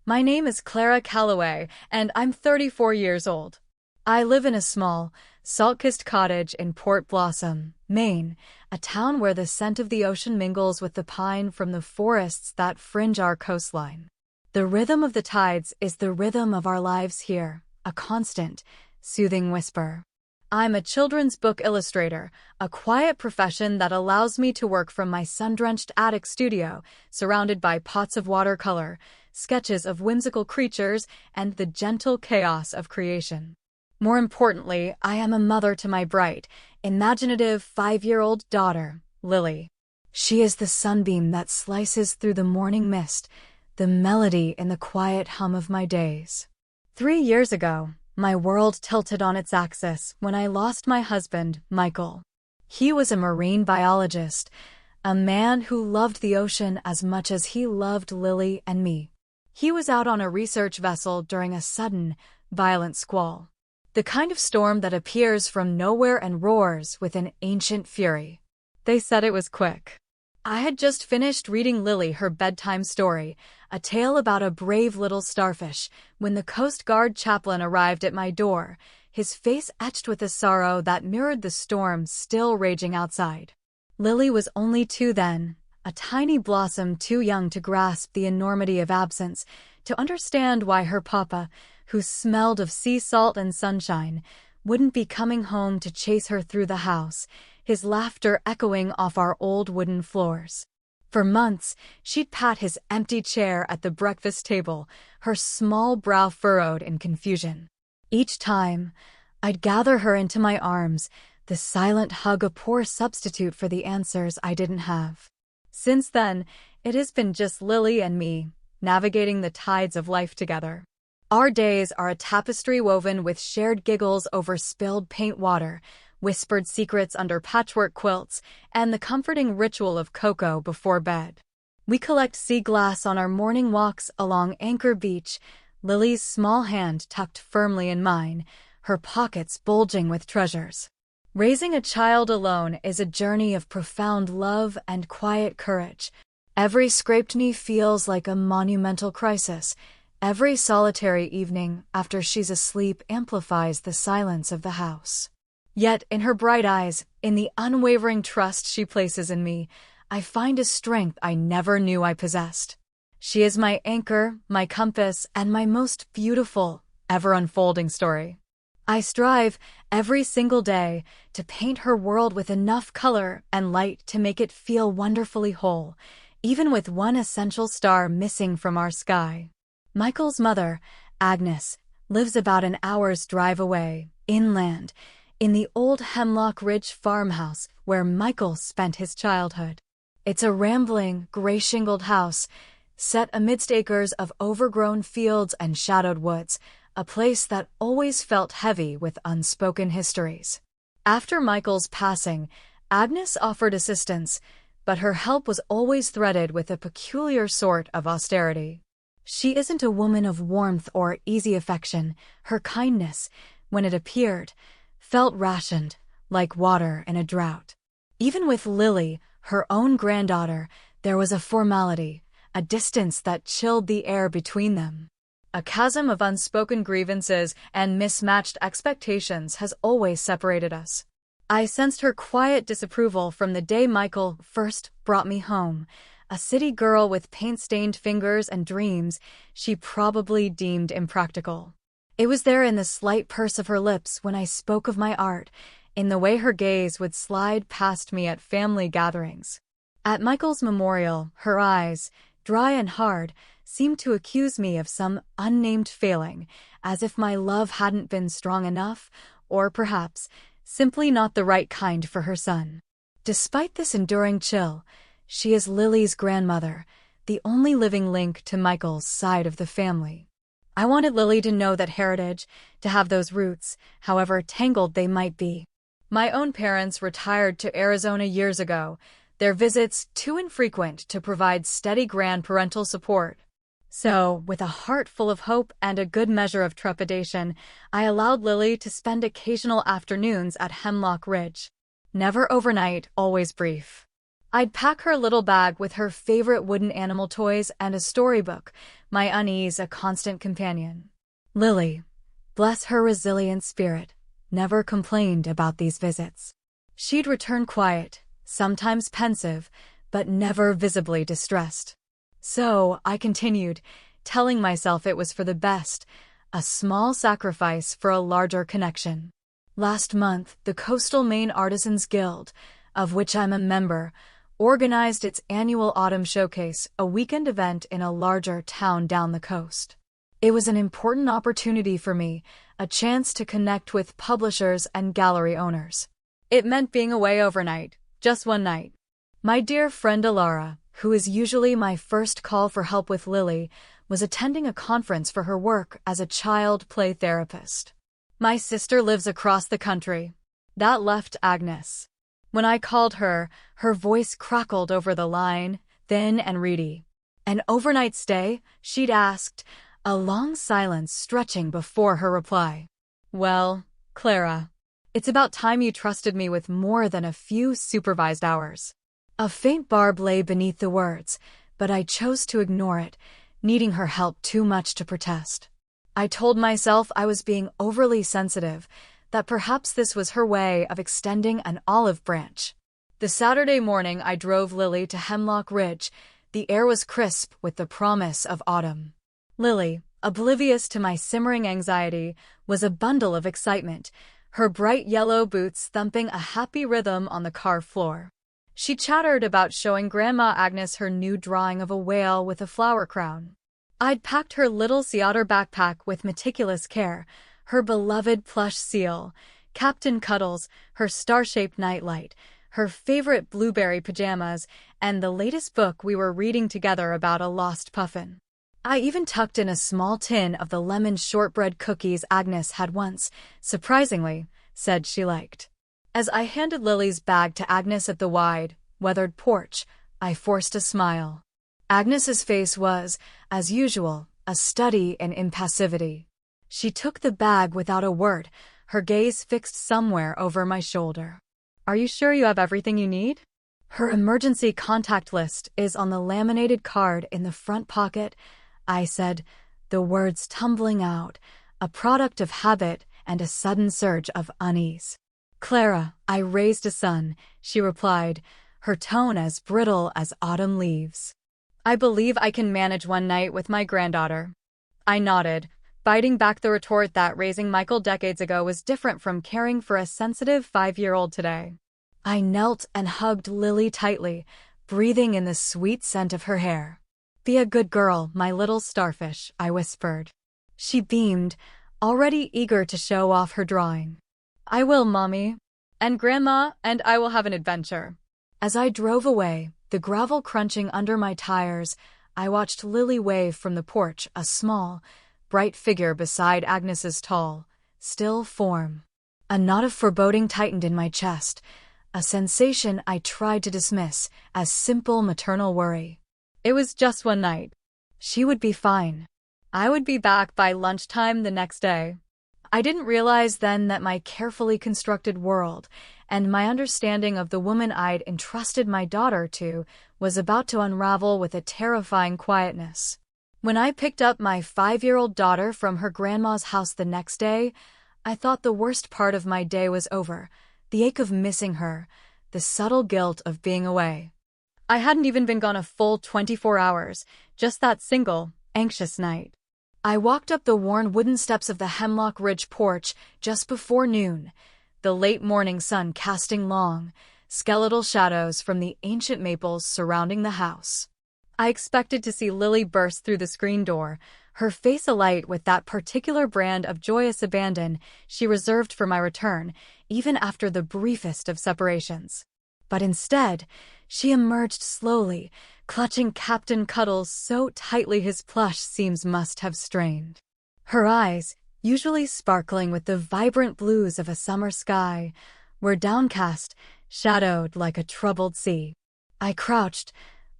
My name is Clara Calloway, and I'm 34 years old. I live in a small, salt-kissed cottage in Port Blossom, Maine, a town where the scent of the ocean mingles with the pine from the forests that fringe our coastline. The rhythm of the tides is the rhythm of our lives here, a constant, soothing whisper. I'm a children's book illustrator, a quiet profession that allows me to work from my sun-drenched attic studio, surrounded by pots of watercolor, sketches of whimsical creatures, and the gentle chaos of creation. More importantly, I am a mother to my bright, imaginative 5-year-old daughter, Lily. She is the sunbeam that slices through the morning mist, the melody in the quiet hum of my days. 3 years ago, my world tilted on its axis when I lost my husband, Michael. He was a marine biologist, a man who loved the ocean as much as he loved Lily and me. He was out on a research vessel during a sudden, violent squall. The kind of storm that appears from nowhere and roars with an ancient fury. They said it was quick. I had just finished reading Lily her bedtime story, a tale about a brave little starfish, when the Coast Guard chaplain arrived at my door, his face etched with a sorrow that mirrored the storm still raging outside. Lily was only 2 then, a tiny blossom too young to grasp the enormity of absence, to understand why her papa, who smelled of sea salt and sunshine, wouldn't be coming home to chase her through the house, his laughter echoing off our old wooden floors. For months, she'd pat his empty chair at the breakfast table, her small brow furrowed in confusion. Each time, I'd gather her into my arms, the silent hug a poor substitute for the answers I didn't have. Since then, it has been just Lily and me, navigating the tides of life together. Our days are a tapestry woven with shared giggles over spilled paint water, whispered secrets under patchwork quilts, and the comforting ritual of cocoa before bed. We collect sea glass on our morning walks along Anchor Beach, Lily's small hand tucked firmly in mine, her pockets bulging with treasures. Raising a child alone is a journey of profound love and quiet courage. Every scraped knee feels like a monumental crisis. Every solitary evening after she's asleep amplifies the silence of the house. Yet, in her bright eyes, in the unwavering trust she places in me, I find a strength I never knew I possessed. She is my anchor, my compass, and my most beautiful, ever-unfolding story. I strive, every single day, to paint her world with enough color and light to make it feel wonderfully whole, even with one essential star missing from our sky. Michael's mother, Agnes, lives about an hour's drive away, inland, in the old Hemlock Ridge farmhouse where Michael spent his childhood. It's a rambling, gray-shingled house, set amidst acres of overgrown fields and shadowed woods, a place that always felt heavy with unspoken histories. After Michael's passing, Agnes offered assistance, but her help was always threaded with a peculiar sort of austerity. She isn't a woman of warmth or easy affection. Her kindness, when it appeared, felt rationed, like water in a drought. Even with Lily, her own granddaughter, there was a formality, a distance that chilled the air between them. A chasm of unspoken grievances and mismatched expectations has always separated us. I sensed her quiet disapproval from the day Michael first brought me home, a city girl with paint-stained fingers and dreams she probably deemed impractical. It was there in the slight purse of her lips when I spoke of my art, in the way her gaze would slide past me at family gatherings. At Michael's memorial, her eyes, dry and hard, seemed to accuse me of some unnamed failing, as if my love hadn't been strong enough, or perhaps simply not the right kind for her son. Despite this enduring chill, she is Lily's grandmother, the only living link to Michael's side of the family. I wanted Lily to know that heritage, to have those roots, however tangled they might be. My own parents retired to Arizona years ago, their visits too infrequent to provide steady grandparental support. So, with a heart full of hope and a good measure of trepidation, I allowed Lily to spend occasional afternoons at Hemlock Ridge. Never overnight, always brief. I'd pack her little bag with her favorite wooden animal toys and a storybook, my unease a constant companion. Lily, bless her resilient spirit, never complained about these visits. She'd return quiet, sometimes pensive, but never visibly distressed. So I continued, telling myself it was for the best, a small sacrifice for a larger connection. Last month, the Coastal Maine Artisans Guild, of which I'm a member, organized its annual Autumn Showcase, a weekend event in a larger town down the coast. It was an important opportunity for me, a chance to connect with publishers and gallery owners. It meant being away overnight, just one night. My dear friend Alara, who is usually my first call for help with Lily, was attending a conference for her work as a child play therapist. My sister lives across the country. That left Agnes. When I called her, her voice crackled over the line, thin and reedy. An overnight stay? She'd asked, a long silence stretching before her reply. Well, Clara, it's about time you trusted me with more than a few supervised hours. A faint barb lay beneath the words, but I chose to ignore it, needing her help too much to protest. I told myself I was being overly sensitive, that perhaps this was her way of extending an olive branch. The Saturday morning I drove Lily to Hemlock Ridge. The air was crisp with the promise of autumn. Lily, oblivious to my simmering anxiety, was a bundle of excitement, her bright yellow boots thumping a happy rhythm on the car floor. She chattered about showing Grandma Agnes her new drawing of a whale with a flower crown. I'd packed her little sea otter backpack with meticulous care, her beloved plush seal, Captain Cuddles, her star-shaped nightlight, her favorite blueberry pajamas, and the latest book we were reading together about a lost puffin. I even tucked in a small tin of the lemon shortbread cookies Agnes had once, surprisingly, said she liked. As I handed Lily's bag to Agnes at the wide, weathered porch, I forced a smile. Agnes's face was, as usual, a study in impassivity. She took the bag without a word, her gaze fixed somewhere over my shoulder. Are you sure you have everything you need? Her emergency contact list is on the laminated card in the front pocket, I said, the words tumbling out, a product of habit and a sudden surge of unease. Clara, I raised a son, she replied, her tone as brittle as autumn leaves. I believe I can manage one night with my granddaughter. I nodded, biting back the retort that raising Michael decades ago was different from caring for a sensitive 5-year-old today. I knelt and hugged Lily tightly, breathing in the sweet scent of her hair. Be a good girl, my little starfish, I whispered. She beamed, already eager to show off her drawing. I will, Mommy. And Grandma and I will have an adventure. As I drove away, the gravel crunching under my tires, I watched Lily wave from the porch, a small, bright figure beside Agnes's tall, still form. A knot of foreboding tightened in my chest, a sensation I tried to dismiss as simple maternal worry. It was just one night. She would be fine. I would be back by lunchtime the next day. I didn't realize then that my carefully constructed world and my understanding of the woman I'd entrusted my daughter to was about to unravel with a terrifying quietness. When I picked up my 5-year-old daughter from her grandma's house the next day, I thought the worst part of my day was over, the ache of missing her, the subtle guilt of being away. I hadn't even been gone a full 24 hours, just that single, anxious night. I walked up the worn wooden steps of the Hemlock Ridge porch just before noon, the late morning sun casting long, skeletal shadows from the ancient maples surrounding the house. I expected to see Lily burst through the screen door, her face alight with that particular brand of joyous abandon she reserved for my return, even after the briefest of separations. But instead, she emerged slowly, clutching Captain Cuddles so tightly his plush seams must have strained. Her eyes, usually sparkling with the vibrant blues of a summer sky, were downcast, shadowed like a troubled sea. I crouched,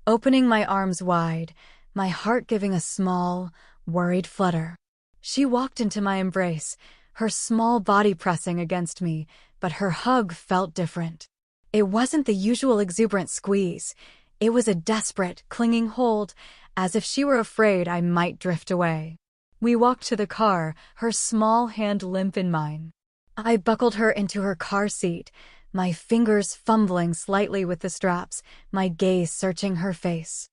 opening my arms wide, my heart giving a small, worried flutter. She walked into my embrace, her small body pressing against me, but her hug felt different. It wasn't the usual exuberant squeeze. It was a desperate, clinging hold, as if she were afraid I might drift away. We walked to the car, her small hand limp in mine. I buckled her into her car seat, my fingers fumbling slightly with the straps, my gaze searching her face.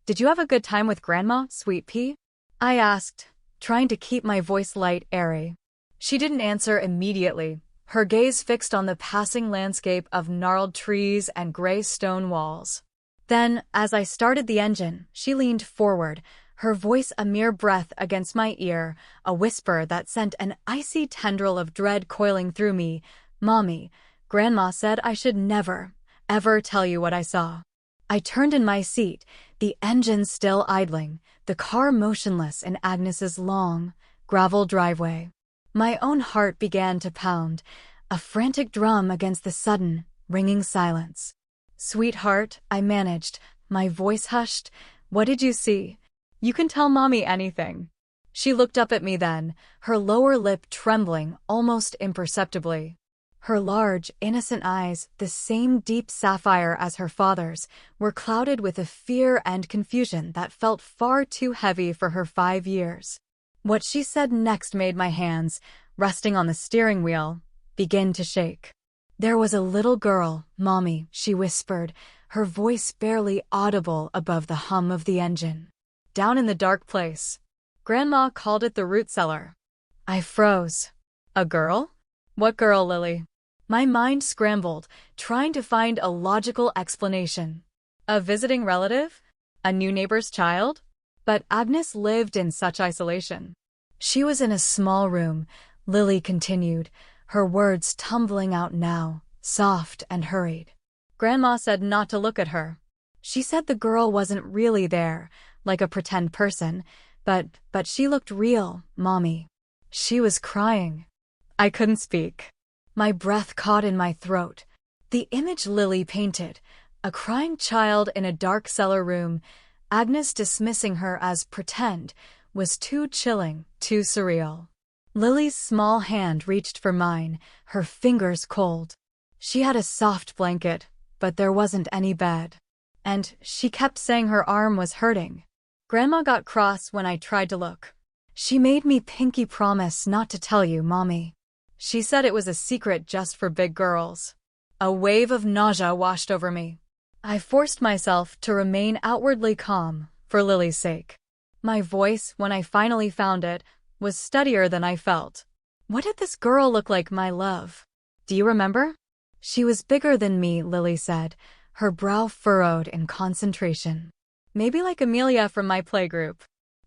"Did you have a good time with Grandma, Sweet Pea?" I asked, trying to keep my voice light, airy. She didn't answer immediately, her gaze fixed on the passing landscape of gnarled trees and gray stone walls. Then, as I started the engine, she leaned forward, her voice a mere breath against my ear, a whisper that sent an icy tendril of dread coiling through me. "Mommy, Grandma said I should never, ever tell you what I saw." I turned in my seat, the engine still idling, the car motionless in Agnes's long, gravel driveway. My own heart began to pound, a frantic drum against the sudden, ringing silence. "Sweetheart," I managed, my voice hushed, "what did you see? You can tell Mommy anything." She looked up at me then, her lower lip trembling almost imperceptibly. Her large, innocent eyes, the same deep sapphire as her father's, were clouded with a fear and confusion that felt far too heavy for her 5 years. What she said next made my hands, resting on the steering wheel, begin to shake. "There was a little girl, Mommy," she whispered, her voice barely audible above the hum of the engine. "Down in the dark place. Grandma called it the root cellar." I froze. "A girl? What girl, Lily?" My mind scrambled, trying to find a logical explanation. A visiting relative? A new neighbor's child? But Agnes lived in such isolation. "She was in a small room," Lily continued, her words tumbling out now, soft and hurried. "Grandma said not to look at her. She said the girl wasn't really there, like a pretend person, but she looked real, Mommy. She was crying." I couldn't speak. My breath caught in my throat. The image Lily painted, a crying child in a dark cellar room, Agnes dismissing her as pretend, was too chilling, too surreal. Lily's small hand reached for mine, her fingers cold. She had a soft blanket, but there wasn't any bed. And she kept saying her arm was hurting. Grandma got cross when I tried to look. "She made me pinky promise not to tell you, Mommy. She said it was a secret just for big girls." A wave of nausea washed over me. I forced myself to remain outwardly calm, for Lily's sake. My voice, when I finally found it, was steadier than I felt. "What did this girl look like, my love? Do you remember?" "She was bigger than me," Lily said, her brow furrowed in concentration. "Maybe like Amelia from my playgroup.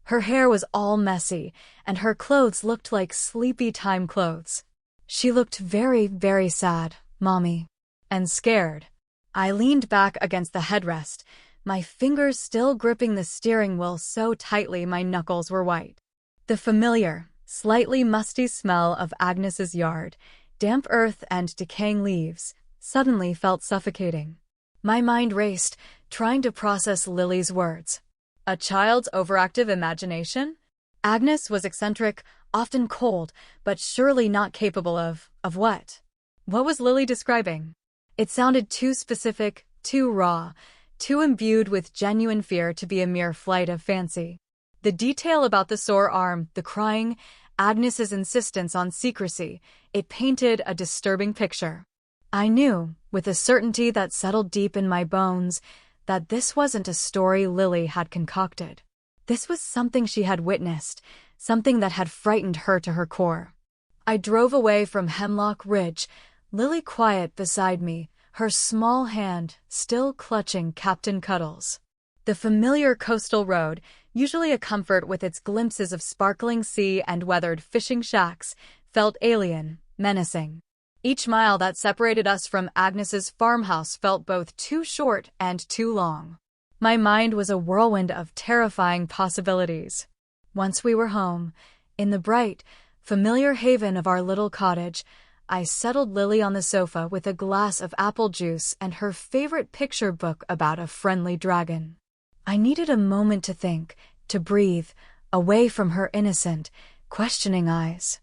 Her hair was all messy, and her clothes looked like sleepy time clothes. She looked very, very sad, Mommy. And scared." I leaned back against the headrest, my fingers still gripping the steering wheel so tightly my knuckles were white. The familiar, slightly musty smell of Agnes's yard, damp earth and decaying leaves, suddenly felt suffocating. My mind raced, trying to process Lily's words. A child's overactive imagination? Agnes was eccentric, often cold, but surely not capable of what? What was Lily describing? It sounded too specific, too raw, too imbued with genuine fear to be a mere flight of fancy. The detail about the sore arm, the crying, Agnes's insistence on secrecy, it painted a disturbing picture. I knew, with a certainty that settled deep in my bones, that this wasn't a story Lily had concocted. This was something she had witnessed, something that had frightened her to her core. I drove away from Hemlock Ridge, Lily quiet beside me, her small hand still clutching Captain Cuddles. The familiar coastal road, usually a comfort with its glimpses of sparkling sea and weathered fishing shacks, felt alien, menacing. Each mile that separated us from Agnes's farmhouse felt both too short and too long. My mind was a whirlwind of terrifying possibilities. Once we were home, in the bright, familiar haven of our little cottage, I settled Lily on the sofa with a glass of apple juice and her favorite picture book about a friendly dragon. I needed a moment to think, to breathe, away from her innocent, questioning eyes.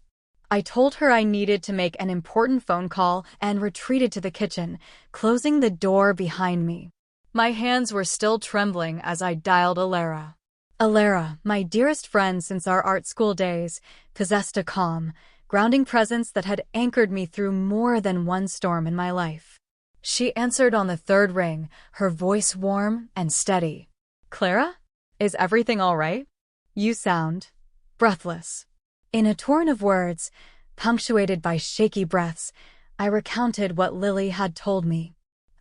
I told her I needed to make an important phone call and retreated to the kitchen, closing the door behind me. My hands were still trembling as I dialed Alara. Alara, my dearest friend since our art school days, possessed a calm, grounding presence that had anchored me through more than one storm in my life. She answered on the third ring, her voice warm and steady. Clara? Is everything all right? You sound breathless. In a torrent of words, punctuated by shaky breaths, I recounted what Lily had told me.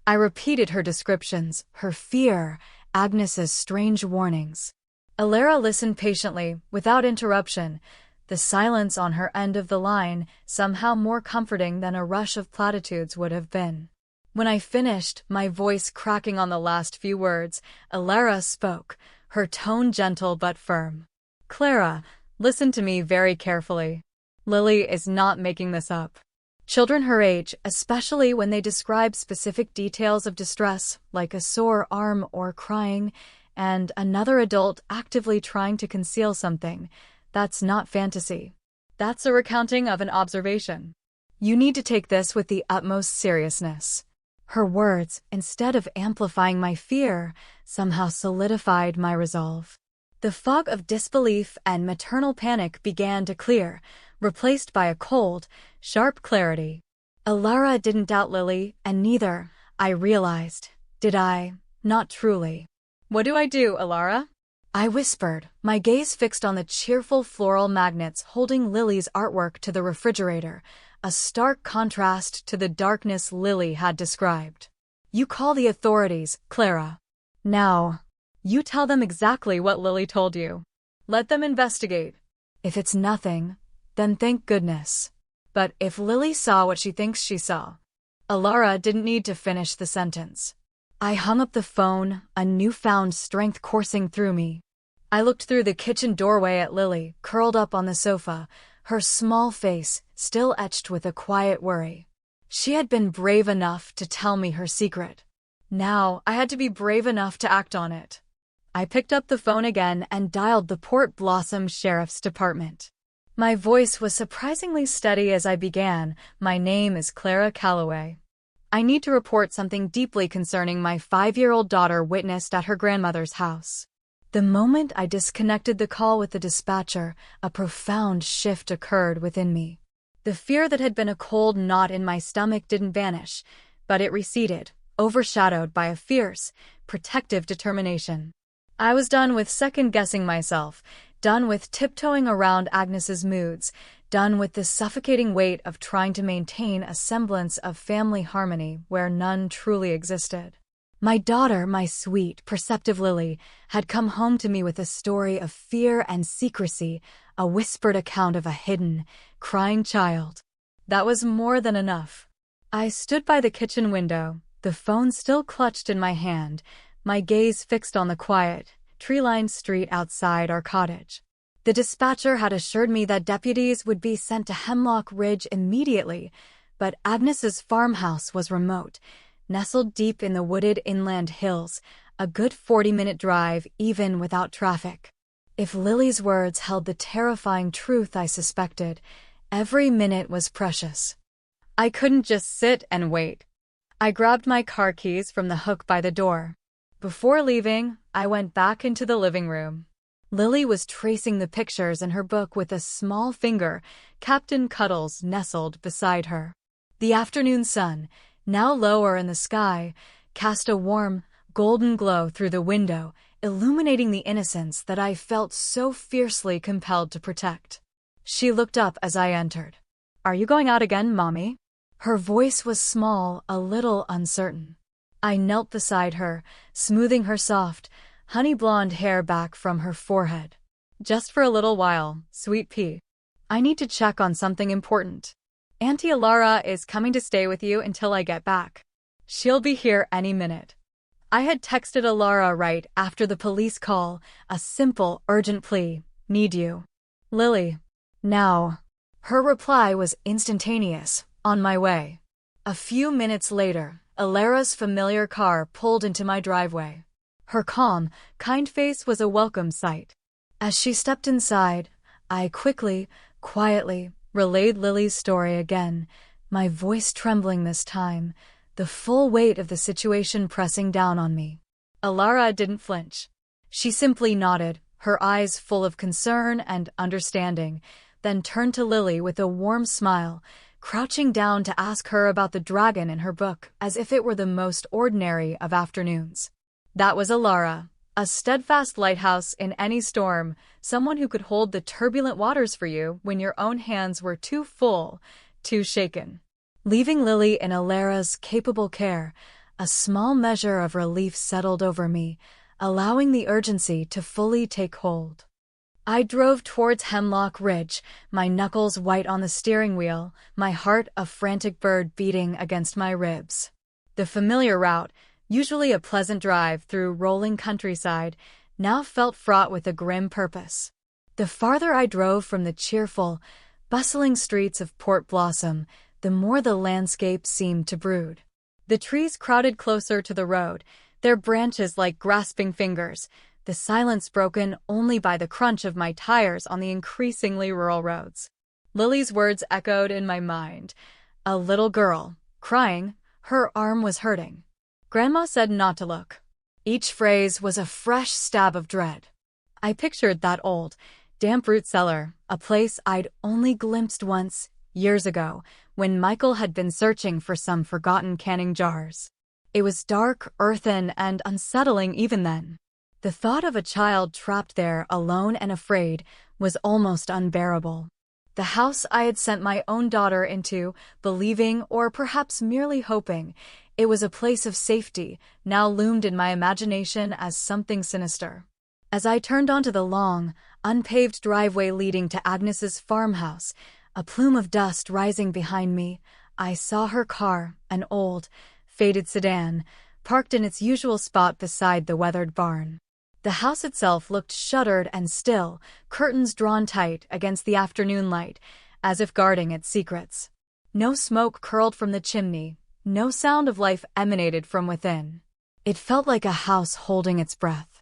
I repeated her descriptions, her fear, Agnes's strange warnings. Alara listened patiently, without interruption, the silence on her end of the line somehow more comforting than a rush of platitudes would have been. When I finished, my voice cracking on the last few words, Alara spoke, her tone gentle but firm. Clara, listen to me very carefully. Lily is not making this up. Children her age, especially when they describe specific details of distress, like a sore arm or crying, and another adult actively trying to conceal something, that's not fantasy. That's a recounting of an observation. You need to take this with the utmost seriousness. Her words, instead of amplifying my fear, somehow solidified my resolve. The fog of disbelief and maternal panic began to clear, replaced by a cold, sharp clarity. Alara didn't doubt Lily, and neither, I realized, did I, not truly. What do I do, Alara? I whispered, my gaze fixed on the cheerful floral magnets holding Lily's artwork to the refrigerator, a stark contrast to the darkness Lily had described. You call the authorities, Clara. Now, you tell them exactly what Lily told you. Let them investigate. If it's nothing, then thank goodness. But if Lily saw what she thinks she saw. Alara didn't need to finish the sentence. I hung up the phone, a newfound strength coursing through me. I looked through the kitchen doorway at Lily, curled up on the sofa, her small face still etched with a quiet worry. She had been brave enough to tell me her secret. Now I had to be brave enough to act on it. I picked up the phone again and dialed the Port Blossom Sheriff's Department. My voice was surprisingly steady as I began. My name is Clara Calloway. I need to report something deeply concerning my 5-year-old daughter witnessed at her grandmother's house. The moment I disconnected the call with the dispatcher, a profound shift occurred within me. The fear that had been a cold knot in my stomach didn't vanish, but it receded, overshadowed by a fierce, protective determination. I was done with second-guessing myself, done with tiptoeing around Agnes's moods, done with the suffocating weight of trying to maintain a semblance of family harmony where none truly existed. My daughter, my sweet, perceptive Lily, had come home to me with a story of fear and secrecy, a whispered account of a hidden, crying child. That was more than enough. I stood by the kitchen window, the phone still clutched in my hand, my gaze fixed on the quiet, tree-lined street outside our cottage. The dispatcher had assured me that deputies would be sent to Hemlock Ridge immediately, but Agnes's farmhouse was remote, nestled deep in the wooded inland hills, a good 40-minute drive even without traffic. If Lily's words held the terrifying truth I suspected, every minute was precious. I couldn't just sit and wait. I grabbed my car keys from the hook by the door. Before leaving, I went back into the living room. Lily was tracing the pictures in her book with a small finger, Captain Cuddles nestled beside her. The afternoon sun, now lower in the sky, cast a warm, golden glow through the window, illuminating the innocence that I felt so fiercely compelled to protect. She looked up as I entered. "Are you going out again, Mommy?" Her voice was small, a little uncertain. I knelt beside her, smoothing her soft, honey-blonde hair back from her forehead. "Just for a little while, sweet pea. I need to check on something important. Auntie Alara is coming to stay with you until I get back. She'll be here any minute." I had texted Alara right after the police call, a simple, urgent plea, "Need you. Lily. Now." Her reply was instantaneous, "On my way." A few minutes later, Alara's familiar car pulled into my driveway. Her calm, kind face was a welcome sight. As she stepped inside, I quietly, relayed Lily's story again, my voice trembling this time, the full weight of the situation pressing down on me. Alara didn't flinch. She simply nodded, her eyes full of concern and understanding, then turned to Lily with a warm smile, crouching down to ask her about the dragon in her book as if it were the most ordinary of afternoons. That was Alara, a steadfast lighthouse in any storm, someone who could hold the turbulent waters for you when your own hands were too full, too shaken. Leaving Lily in Alara's capable care, a small measure of relief settled over me, allowing the urgency to fully take hold. I drove towards Hemlock Ridge, my knuckles white on the steering wheel, my heart a frantic bird beating against my ribs. The familiar route, usually a pleasant drive through rolling countryside, now felt fraught with a grim purpose. The farther I drove from the cheerful, bustling streets of Port Blossom, the more the landscape seemed to brood. The trees crowded closer to the road, their branches like grasping fingers, the silence broken only by the crunch of my tires on the increasingly rural roads. Lily's words echoed in my mind. A little girl, crying, her arm was hurting. Grandma said not to look. Each phrase was a fresh stab of dread. I pictured that old, damp root cellar, a place I'd only glimpsed once, years ago, when Michael had been searching for some forgotten canning jars. It was dark, earthen, and unsettling even then. The thought of a child trapped there alone and afraid was almost unbearable. The house I had sent my own daughter into, believing, or perhaps merely hoping, it was a place of safety, now loomed in my imagination as something sinister. As I turned onto the long, unpaved driveway leading to Agnes's farmhouse, a plume of dust rising behind me, I saw her car, an old, faded sedan, parked in its usual spot beside the weathered barn. The house itself looked shuttered and still, curtains drawn tight against the afternoon light, as if guarding its secrets. No smoke curled from the chimney, no sound of life emanated from within. It felt like a house holding its breath.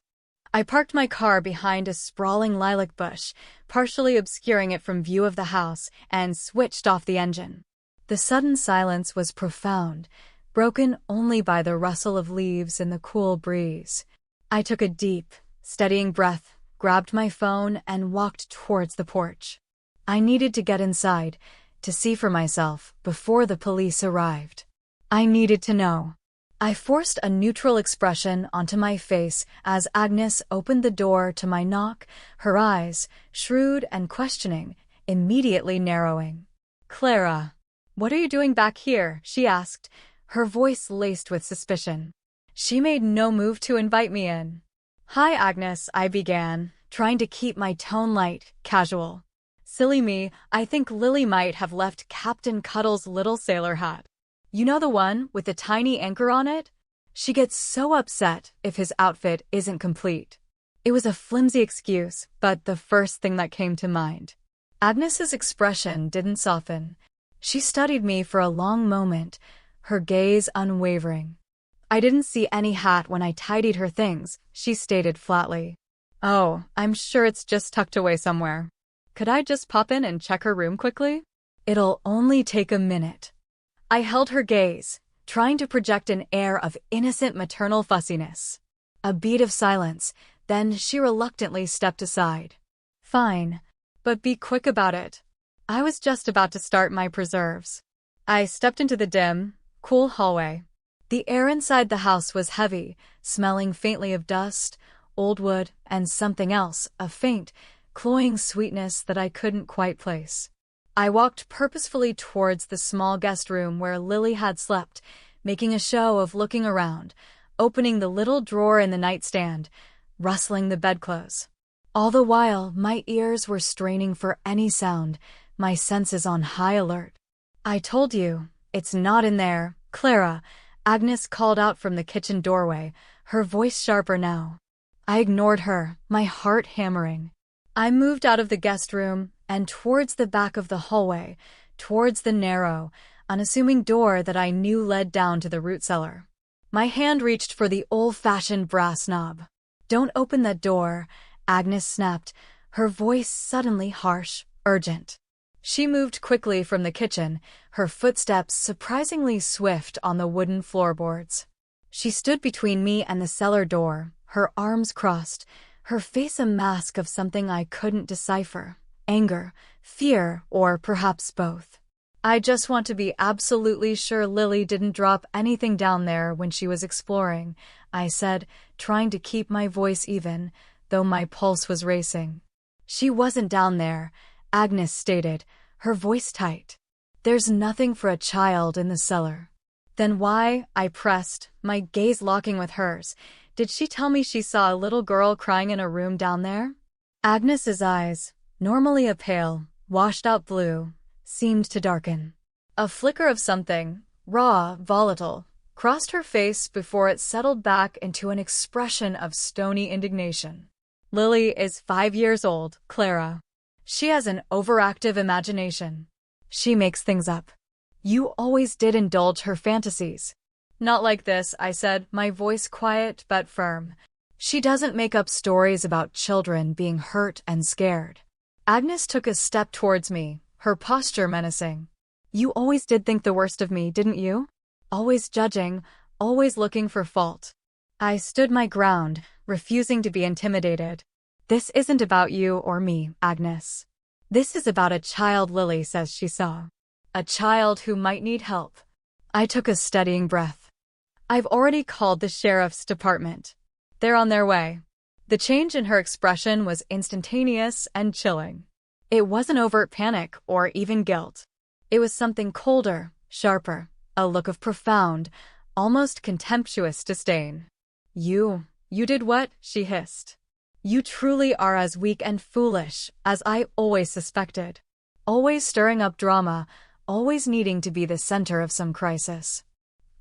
I parked my car behind a sprawling lilac bush, partially obscuring it from view of the house, and switched off the engine. The sudden silence was profound, broken only by the rustle of leaves in the cool breeze. I took a deep, steadying breath, grabbed my phone, and walked towards the porch. I needed to get inside, to see for myself, before the police arrived. I needed to know. I forced a neutral expression onto my face as Agnes opened the door to my knock, her eyes, shrewd and questioning, immediately narrowing. "Clara, what are you doing back here?" she asked, her voice laced with suspicion. She made no move to invite me in. "Hi, Agnes," I began, trying to keep my tone light, casual. "Silly me, I think Lily might have left Captain Cuddle's little sailor hat. You know the one with the tiny anchor on it? She gets so upset if his outfit isn't complete." It was a flimsy excuse, but the first thing that came to mind. Agnes's expression didn't soften. She studied me for a long moment, her gaze unwavering. "I didn't see any hat when I tidied her things," she stated flatly. "Oh, I'm sure it's just tucked away somewhere. Could I just pop in and check her room quickly?" "It'll only take a minute." I held her gaze, trying to project an air of innocent maternal fussiness. A beat of silence, then she reluctantly stepped aside. "Fine, but be quick about it." I was just about to start my preserves. I stepped into the dim, cool hallway. The air inside the house was heavy, smelling faintly of dust, old wood, and something else, a faint, cloying sweetness that I couldn't quite place. I walked purposefully towards the small guest room where Lily had slept, making a show of looking around, opening the little drawer in the nightstand, rustling the bedclothes. All the while, my ears were straining for any sound, my senses on high alert. "I told you, it's not in there, Clara," Agnes called out from the kitchen doorway, her voice sharper now. I ignored her, my heart hammering. I moved out of the guest room and towards the back of the hallway, towards the narrow, unassuming door that I knew led down to the root cellar. My hand reached for the old-fashioned brass knob. "Don't open that door," Agnes snapped, her voice suddenly harsh, urgent. She moved quickly from the kitchen, her footsteps surprisingly swift on the wooden floorboards. She stood between me and the cellar door, her arms crossed, her face a mask of something I couldn't decipher: anger, fear, or perhaps both. "I just want to be absolutely sure Lily didn't drop anything down there when she was exploring," I said, trying to keep my voice even, though my pulse was racing. "She wasn't down there," Agnes stated, her voice tight. "There's nothing for a child in the cellar." "Then why?" I pressed, my gaze locking with hers. "Did she tell me she saw a little girl crying in a room down there?" Agnes's eyes, normally a pale, washed-out blue, seemed to darken. A flicker of something, raw, volatile, crossed her face before it settled back into an expression of stony indignation. "Lily is 5 years old, Clara. She has an overactive imagination. She makes things up. You always did indulge her fantasies." "Not like this," I said, my voice quiet but firm. "She doesn't make up stories about children being hurt and scared." Agnes took a step towards me, her posture menacing. "You always did think the worst of me, didn't you? Always judging, always looking for fault." I stood my ground, refusing to be intimidated. "This isn't about you or me, Agnes. This is about a child Lily says she saw. A child who might need help." I took a steadying breath. "I've already called the sheriff's department. They're on their way." The change in her expression was instantaneous and chilling. It wasn't overt panic or even guilt. It was something colder, sharper, a look of profound, almost contemptuous disdain. You did what?" she hissed. "You truly are as weak and foolish as I always suspected. Always stirring up drama, always needing to be the center of some crisis."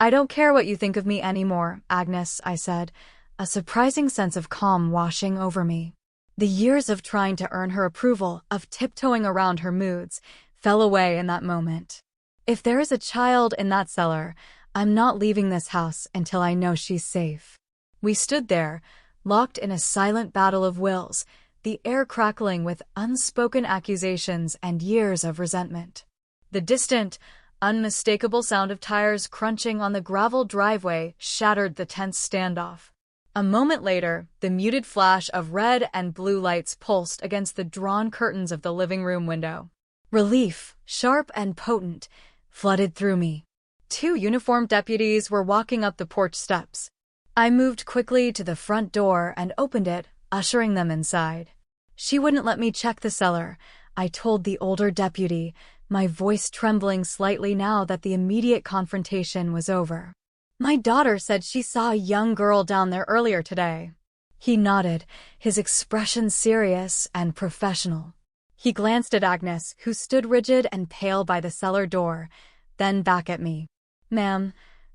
"I don't care what you think of me anymore, Agnes," I said, a surprising sense of calm washing over me. The years of trying to earn her approval, of tiptoeing around her moods, fell away in that moment. If there is a child in that cellar, I'm not leaving this house until I know she's safe. We stood there, locked in a silent battle of wills, the air crackling with unspoken accusations and years of resentment. The distant, unmistakable sound of tires crunching on the gravel driveway shattered the tense standoff. A moment later, the muted flash of red and blue lights pulsed against the drawn curtains of the living room window. Relief, sharp and potent, flooded through me. 2 uniformed deputies were walking up the porch steps. I moved quickly to the front door and opened it, ushering them inside. "She wouldn't let me check the cellar," I told the older deputy, my voice trembling slightly now that the immediate confrontation was over. "My daughter said she saw a young girl down there earlier today." He nodded, his expression serious and professional. He glanced at Agnes, who stood rigid and pale by the cellar door, then back at me. "Ma'am,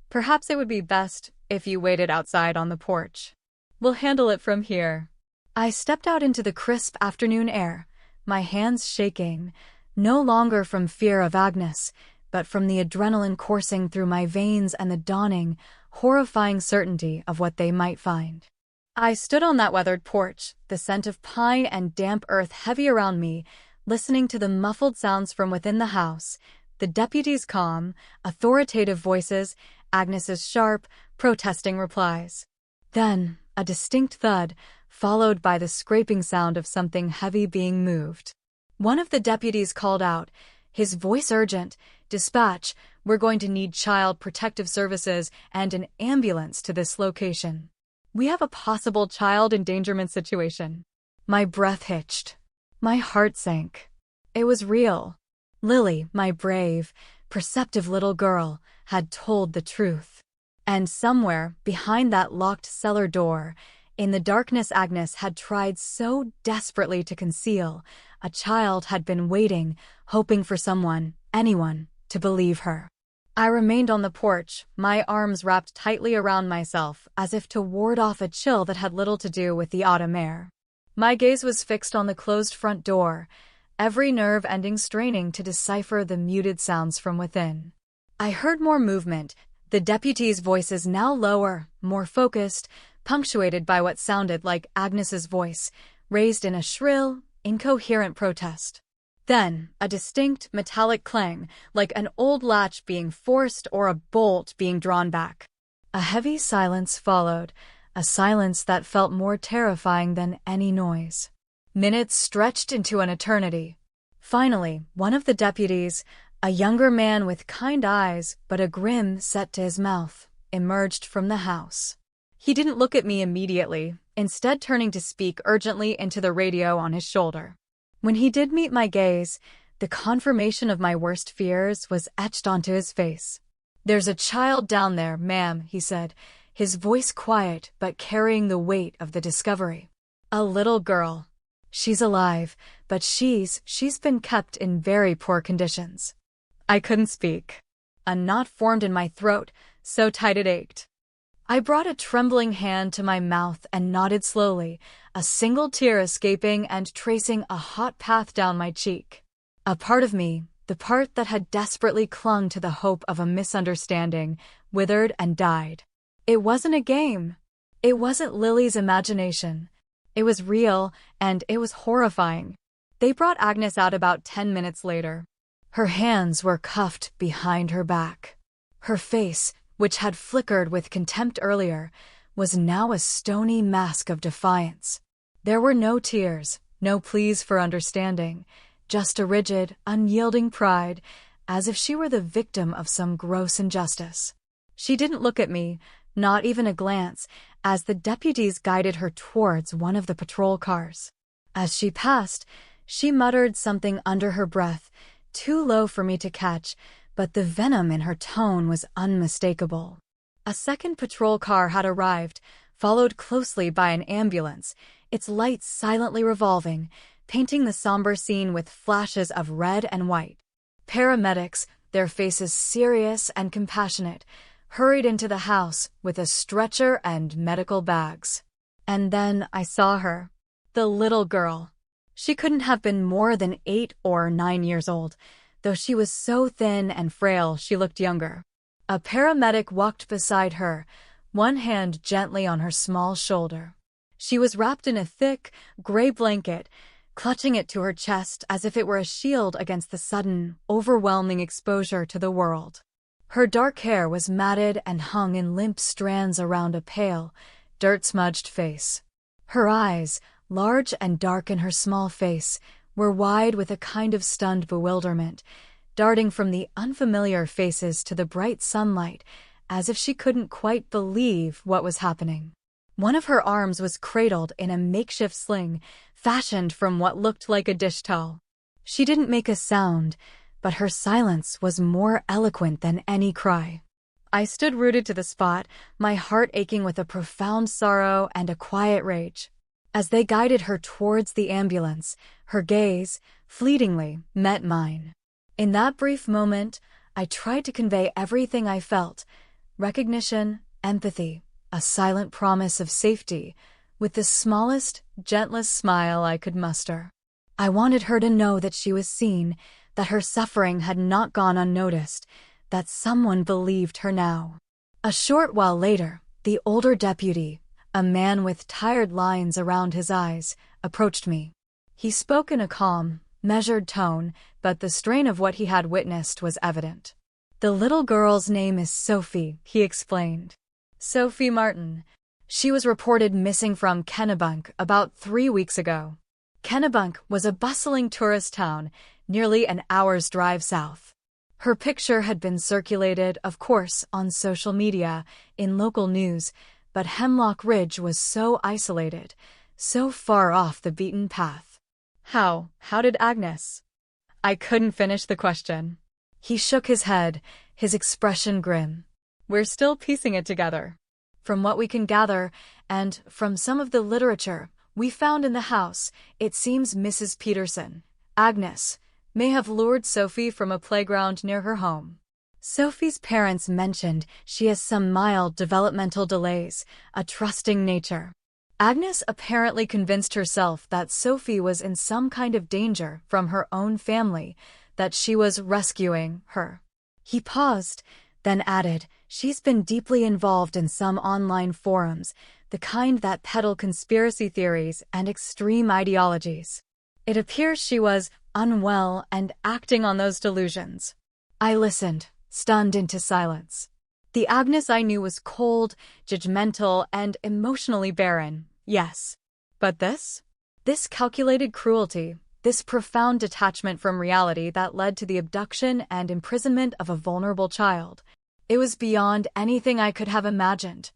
perhaps it would be best if you waited outside on the porch. We'll handle it from here." I stepped out into the crisp afternoon air, my hands shaking, no longer from fear of Agnes, but from the adrenaline coursing through my veins and the dawning, horrifying certainty of what they might find. I stood on that weathered porch, the scent of pine and damp earth heavy around me, listening to the muffled sounds from within the house, the deputies' calm, authoritative voices, Agnes's sharp, protesting replies. Then, a distinct thud, followed by the scraping sound of something heavy being moved. One of the deputies called out, his voice urgent, "Dispatch, we're going to need child protective services and an ambulance to this location. We have a possible child endangerment situation." My breath hitched. My heart sank. It was real. Lily, my brave, perceptive little girl, had told the truth. And somewhere, behind that locked cellar door, in the darkness Agnes had tried so desperately to conceal, a child had been waiting, hoping for someone, anyone, to believe her. I remained on the porch, my arms wrapped tightly around myself as if to ward off a chill that had little to do with the autumn air. My gaze was fixed on the closed front door, every nerve ending straining to decipher the muted sounds from within. I heard more movement, the deputies' voices now lower, more focused, punctuated by what sounded like Agnes's voice, raised in a shrill, incoherent protest. Then, a distinct metallic clang, like an old latch being forced or a bolt being drawn back. A heavy silence followed, a silence that felt more terrifying than any noise. Minutes stretched into an eternity. Finally, one of the deputies, a younger man with kind eyes but a grin set to his mouth, emerged from the house. He didn't look at me immediately, instead turning to speak urgently into the radio on his shoulder. When he did meet my gaze, the confirmation of my worst fears was etched onto his face. "There's a child down there, ma'am," he said, his voice quiet but carrying the weight of the discovery. "A little girl. She's alive, but she's been kept in very poor conditions." I couldn't speak. A knot formed in my throat, so tight it ached. I brought a trembling hand to my mouth and nodded slowly, a single tear escaping and tracing a hot path down my cheek. A part of me, the part that had desperately clung to the hope of a misunderstanding, withered and died. It wasn't a game. It wasn't Lily's imagination. It was real, and it was horrifying. They brought Agnes out about 10 minutes later. Her hands were cuffed behind her back. Her face, which had flickered with contempt earlier, was now a stony mask of defiance. There were no tears, no pleas for understanding, just a rigid, unyielding pride, as if she were the victim of some gross injustice. She didn't look at me, not even a glance, as the deputies guided her towards one of the patrol cars. As she passed, she muttered something under her breath, too low for me to catch, but the venom in her tone was unmistakable. A second patrol car had arrived, followed closely by an ambulance, its lights silently revolving, painting the somber scene with flashes of red and white. Paramedics, their faces serious and compassionate, hurried into the house with a stretcher and medical bags. And then I saw her, the little girl. She couldn't have been more than 8 or 9 years old, though she was so thin and frail she looked younger. A paramedic walked beside her, one hand gently on her small shoulder. She was wrapped in a thick, gray blanket, clutching it to her chest as if it were a shield against the sudden, overwhelming exposure to the world. Her dark hair was matted and hung in limp strands around a pale, dirt-smudged face. Her eyes, large and dark in her small face, were wide with a kind of stunned bewilderment, darting from the unfamiliar faces to the bright sunlight, as if she couldn't quite believe what was happening. One of her arms was cradled in a makeshift sling, fashioned from what looked like a dish towel. She didn't make a sound, but her silence was more eloquent than any cry. I stood rooted to the spot, my heart aching with a profound sorrow and a quiet rage. As they guided her towards the ambulance, her gaze, fleetingly, met mine. In that brief moment, I tried to convey everything I felt: recognition, empathy, a silent promise of safety, with the smallest, gentlest smile I could muster. I wanted her to know that she was seen, that her suffering had not gone unnoticed, that someone believed her now. A short while later, the older deputy, a man with tired lines around his eyes, approached me. He spoke in a calm, measured tone, but the strain of what he had witnessed was evident. "The little girl's name is Sophie," he explained. "Sophie Martin. She was reported missing from Kennebunk about 3 weeks ago." Kennebunk was a bustling tourist town, nearly an hour's drive south. Her picture had been circulated, of course, on social media, in local news, but Hemlock Ridge was so isolated, so far off the beaten path. How did Agnes? I couldn't finish the question. He shook his head, his expression grim. "We're still piecing it together. From what we can gather, and from some of the literature we found in the house, it seems Mrs. Peterson, Agnes, may have lured Sophie from a playground near her home. Sophie's parents mentioned she has some mild developmental delays, a trusting nature. Agnes apparently convinced herself that Sophie was in some kind of danger from her own family, that she was rescuing her." He paused, then added, "She's been deeply involved in some online forums, the kind that peddle conspiracy theories and extreme ideologies. It appears she was unwell and acting on those delusions. I listened, stunned into silence. The Agnes I knew was cold, judgmental, and emotionally barren, yes. But this? This calculated cruelty, this profound detachment from reality that led to the abduction and imprisonment of a vulnerable child. It was beyond anything I could have imagined.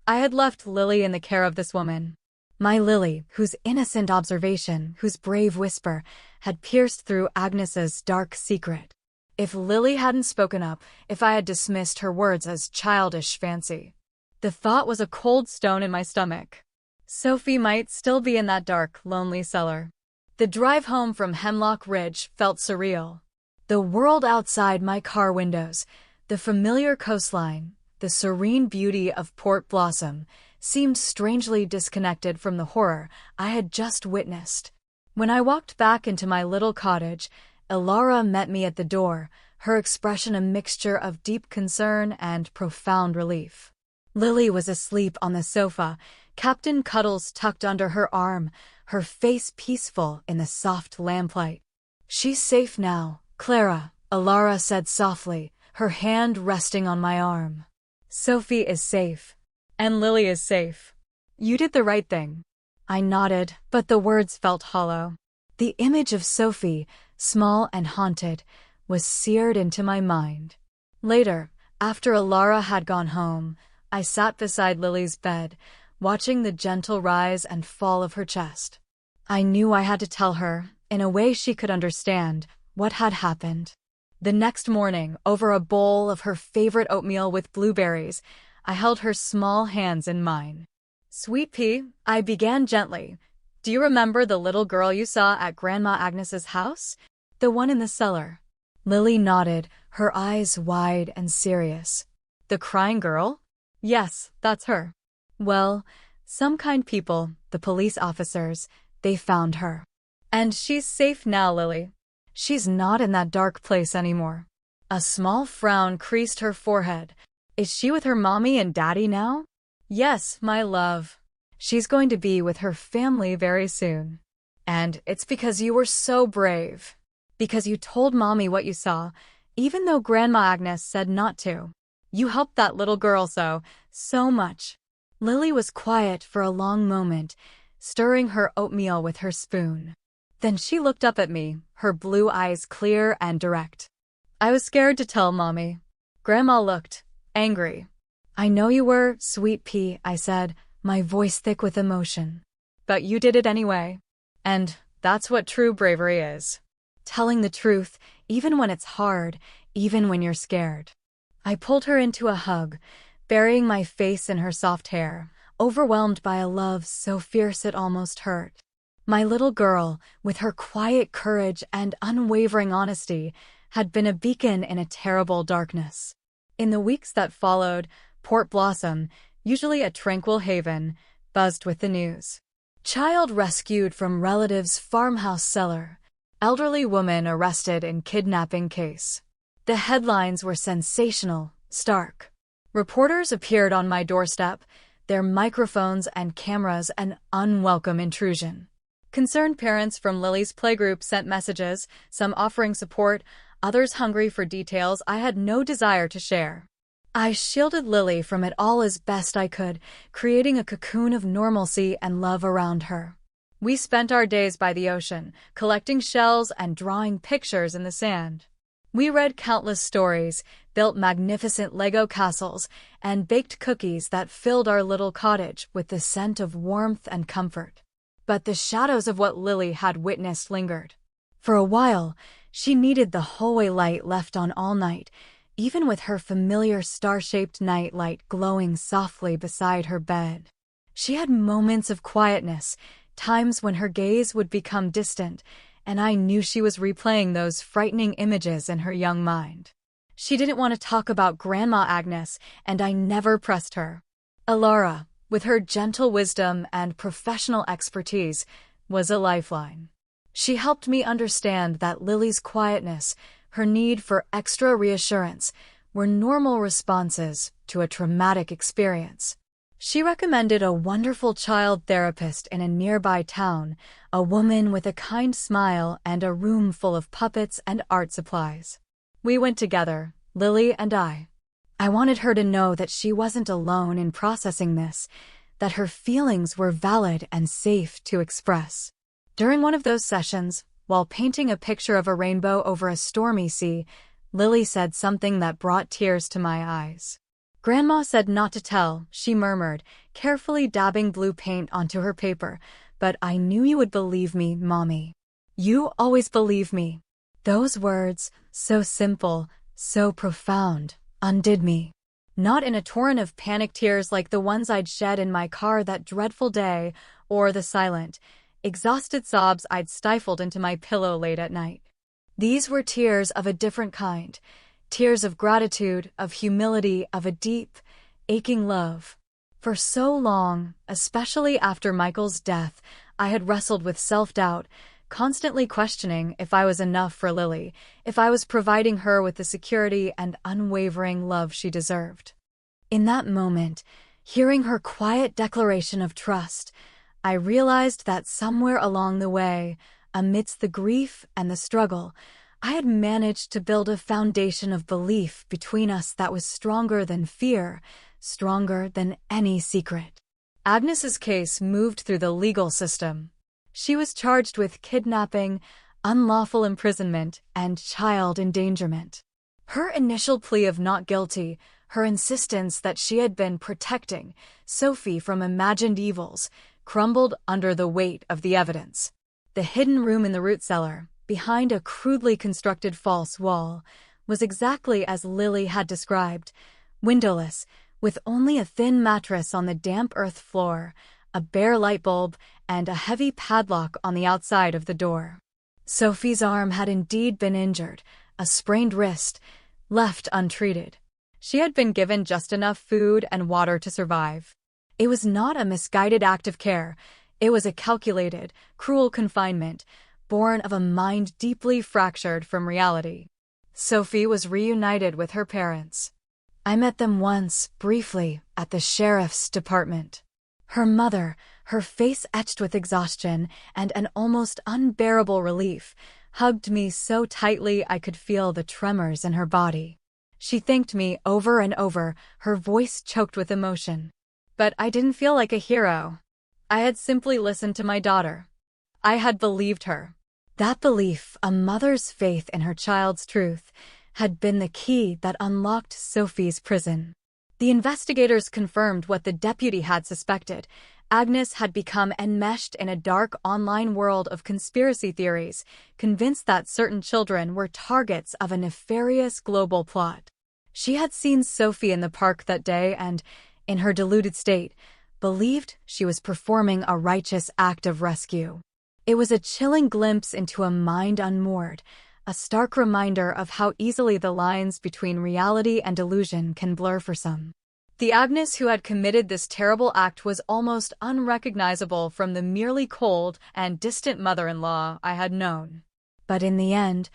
I had left Lily in the care of this woman. My Lily, whose innocent observation, whose brave whisper, had pierced through Agnes's dark secret. If Lily hadn't spoken up, if I had dismissed her words as childish fancy, the thought was a cold stone in my stomach. Sophie might still be in that dark, lonely cellar. The drive home from Hemlock Ridge felt surreal. The world outside my car windows, the familiar coastline, the serene beauty of Port Blossom, seemed strangely disconnected from the horror I had just witnessed. When I walked back into my little cottage, Elara met me at the door, her expression a mixture of deep concern and profound relief. Lily was asleep on the sofa, Captain Cuddles tucked under her arm, her face peaceful in the soft lamplight. "She's safe now, Clara," Elara said softly, her hand resting on my arm. "Sophie is safe. And Lily is safe. You did the right thing." I nodded, but the words felt hollow. The image of Sophie, small and haunted, was seared into my mind. Later, after Elara had gone home, I sat beside Lily's bed, watching the gentle rise and fall of her chest. I knew I had to tell her, in a way she could understand, what had happened. The next morning, over a bowl of her favorite oatmeal with blueberries, I held her small hands in mine. "Sweet pea," I began gently. "Do you remember the little girl you saw at Grandma Agnes's house? The one in the cellar?" Lily nodded, her eyes wide and serious. "The crying girl? Yes, that's her. Well, some kind people, the police officers, they found her. And she's safe now, Lily. She's not in that dark place anymore." A small frown creased her forehead. "Is she with her mommy and daddy now?" "Yes, my love. She's going to be with her family very soon. And it's because you were so brave. Because you told mommy what you saw, even though Grandma Agnes said not to. You helped that little girl so much." Lily was quiet for a long moment, stirring her oatmeal with her spoon. Then she looked up at me, her blue eyes clear and direct. "I was scared to tell mommy." Grandma looked angry. "I know you were, sweet pea," I said, my voice thick with emotion. "But you did it anyway. And that's what true bravery is. Telling the truth, even when it's hard, even when you're scared." I pulled her into a hug, burying my face in her soft hair, overwhelmed by a love so fierce it almost hurt. My little girl, with her quiet courage and unwavering honesty, had been a beacon in a terrible darkness. In the weeks that followed, Port Blossom, usually a tranquil haven, buzzed with the news. Child rescued from relative's farmhouse cellar. Elderly woman arrested in kidnapping case. The headlines were sensational, stark. Reporters appeared on my doorstep, their microphones and cameras an unwelcome intrusion. Concerned parents from Lily's playgroup sent messages, some offering support, others hungry for details I had no desire to share. I shielded Lily from it all as best I could, creating a cocoon of normalcy and love around her. We spent our days by the ocean, collecting shells and drawing pictures in the sand. We read countless stories, built magnificent Lego castles, and baked cookies that filled our little cottage with the scent of warmth and comfort. But the shadows of what Lily had witnessed lingered. For a while, she needed the hallway light left on all night, even with her familiar star-shaped night light glowing softly beside her bed. She had moments of quietness, times when her gaze would become distant, and I knew she was replaying those frightening images in her young mind. She didn't want to talk about Grandma Agnes, and I never pressed her. Elara, with her gentle wisdom and professional expertise, was a lifeline. She helped me understand that Lily's quietness, her need for extra reassurance, were normal responses to a traumatic experience. She recommended a wonderful child therapist in a nearby town, a woman with a kind smile and a room full of puppets and art supplies. We went together, Lily and I. I wanted her to know that she wasn't alone in processing this, that her feelings were valid and safe to express. During one of those sessions, while painting a picture of a rainbow over a stormy sea, Lily said something that brought tears to my eyes. "Grandma said not to tell," she murmured, carefully dabbing blue paint onto her paper, "but I knew you would believe me, Mommy. You always believe me." Those words, so simple, so profound, undid me. Not in a torrent of panic tears like the ones I'd shed in my car that dreadful day, or the silent, exhausted sobs I'd stifled into my pillow late at night. These were tears of a different kind, tears of gratitude, of humility, of a deep, aching love. For so long, especially after Michael's death, I had wrestled with self-doubt, constantly questioning if I was enough for Lily, if I was providing her with the security and unwavering love she deserved. In that moment, hearing her quiet declaration of trust, I realized that somewhere along the way, amidst the grief and the struggle, I had managed to build a foundation of belief between us that was stronger than fear, stronger than any secret. Agnes's case moved through the legal system. She was charged with kidnapping, unlawful imprisonment, and child endangerment. Her initial plea of not guilty, her insistence that she had been protecting Sophie from imagined evils, crumbled under the weight of the evidence. The hidden room in the root cellar, behind a crudely constructed false wall, was exactly as Lily had described, windowless, with only a thin mattress on the damp earth floor, a bare light bulb, and a heavy padlock on the outside of the door. Sophie's arm had indeed been injured, a sprained wrist, left untreated. She had been given just enough food and water to survive. It was not a misguided act of care. It was a calculated, cruel confinement, born of a mind deeply fractured from reality. Sophie was reunited with her parents. I met them once, briefly, at the sheriff's department. Her mother, her face etched with exhaustion and an almost unbearable relief, hugged me so tightly I could feel the tremors in her body. She thanked me over and over, her voice choked with emotion. But I didn't feel like a hero. I had simply listened to my daughter. I had believed her. That belief, a mother's faith in her child's truth, had been the key that unlocked Sophie's prison. The investigators confirmed what the deputy had suspected. Agnes had become enmeshed in a dark online world of conspiracy theories, convinced that certain children were targets of a nefarious global plot. She had seen Sophie in the park that day and, in her deluded state, believed she was performing a righteous act of rescue. It was a chilling glimpse into a mind unmoored, a stark reminder of how easily the lines between reality and illusion can blur for some. The Agnes who had committed this terrible act was almost unrecognizable from the merely cold and distant mother-in-law I had known. But in the end,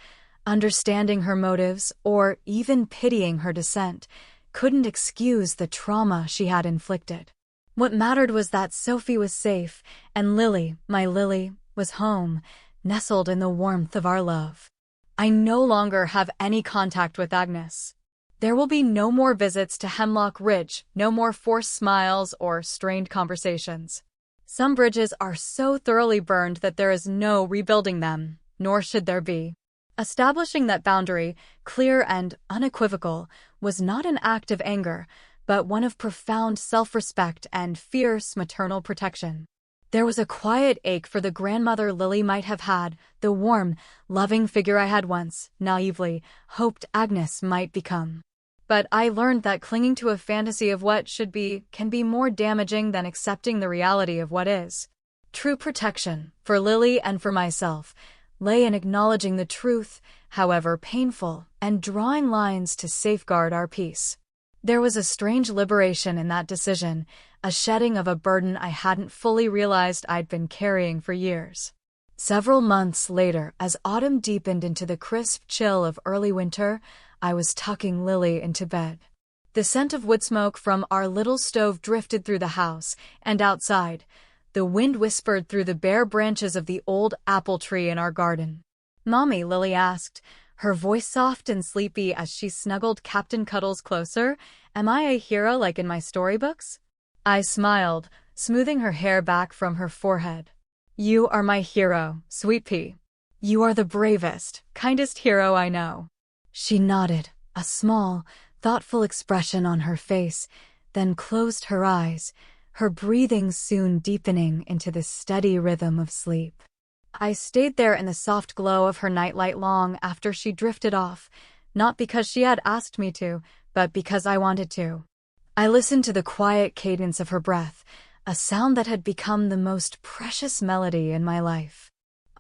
understanding her motives, or even pitying her descent, couldn't excuse the trauma she had inflicted. What mattered was that Sophie was safe, and Lily, my Lily, was home, nestled in the warmth of our love. I no longer have any contact with Agnes. There will be no more visits to Hemlock Ridge, no more forced smiles or strained conversations. Some bridges are so thoroughly burned that there is no rebuilding them, nor should there be. Establishing that boundary, clear and unequivocal, was not an act of anger, but one of profound self-respect and fierce maternal protection. There was a quiet ache for the grandmother Lily might have had, the warm, loving figure I had once, naively, hoped Agnes might become. But I learned that clinging to a fantasy of what should be can be more damaging than accepting the reality of what is. True protection, for Lily and for myself, lay in acknowledging the truth, however painful, and drawing lines to safeguard our peace. There was a strange liberation in that decision, a shedding of a burden I hadn't fully realized I'd been carrying for years. Several months later, as autumn deepened into the crisp chill of early winter, I was tucking Lily into bed. The scent of wood smoke from our little stove drifted through the house, and outside, the wind whispered through the bare branches of the old apple tree in our garden. "Mommy," Lily asked, her voice soft and sleepy as she snuggled Captain Cuddles closer, "am I a hero like in my storybooks?" I smiled, smoothing her hair back from her forehead. "You are my hero, Sweet Pea. You are the bravest, kindest hero I know." She nodded, a small, thoughtful expression on her face, then closed her eyes, her breathing soon deepening into the steady rhythm of sleep. I stayed there in the soft glow of her nightlight long after she drifted off, not because she had asked me to, but because I wanted to. I listened to the quiet cadence of her breath, a sound that had become the most precious melody in my life.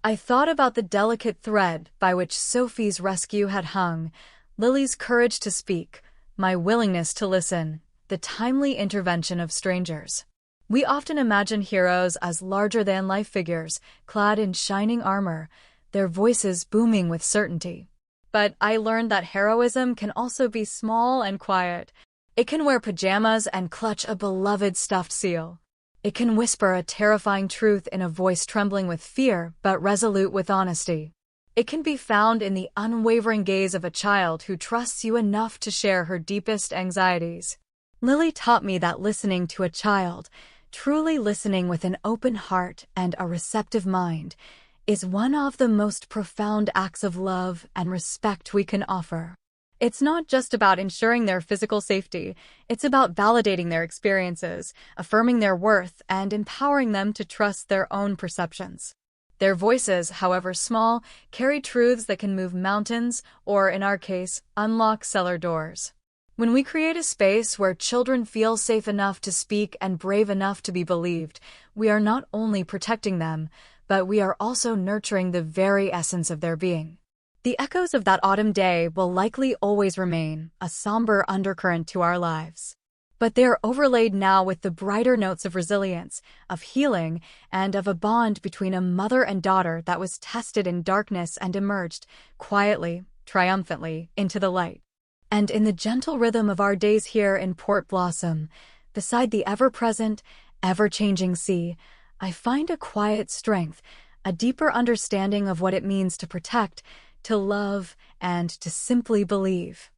I thought about the delicate thread by which Sophie's rescue had hung, Lily's courage to speak, my willingness to listen, the timely intervention of strangers. We often imagine heroes as larger-than-life figures, clad in shining armor, their voices booming with certainty. But I learned that heroism can also be small and quiet. It can wear pajamas and clutch a beloved stuffed seal. It can whisper a terrifying truth in a voice trembling with fear but resolute with honesty. It can be found in the unwavering gaze of a child who trusts you enough to share her deepest anxieties. Lily taught me that listening to a child, truly listening with an open heart and a receptive mind, is one of the most profound acts of love and respect we can offer. It's not just about ensuring their physical safety, it's about validating their experiences, affirming their worth, and empowering them to trust their own perceptions. Their voices, however small, carry truths that can move mountains, or in our case, unlock cellar doors. When we create a space where children feel safe enough to speak and brave enough to be believed, we are not only protecting them, but we are also nurturing the very essence of their being. The echoes of that autumn day will likely always remain, a somber undercurrent to our lives. But they are overlaid now with the brighter notes of resilience, of healing, and of a bond between a mother and daughter that was tested in darkness and emerged, quietly, triumphantly, into the light. And in the gentle rhythm of our days here in Port Blossom, beside the ever-present, ever-changing sea, I find a quiet strength, a deeper understanding of what it means to protect, to love, and to simply believe.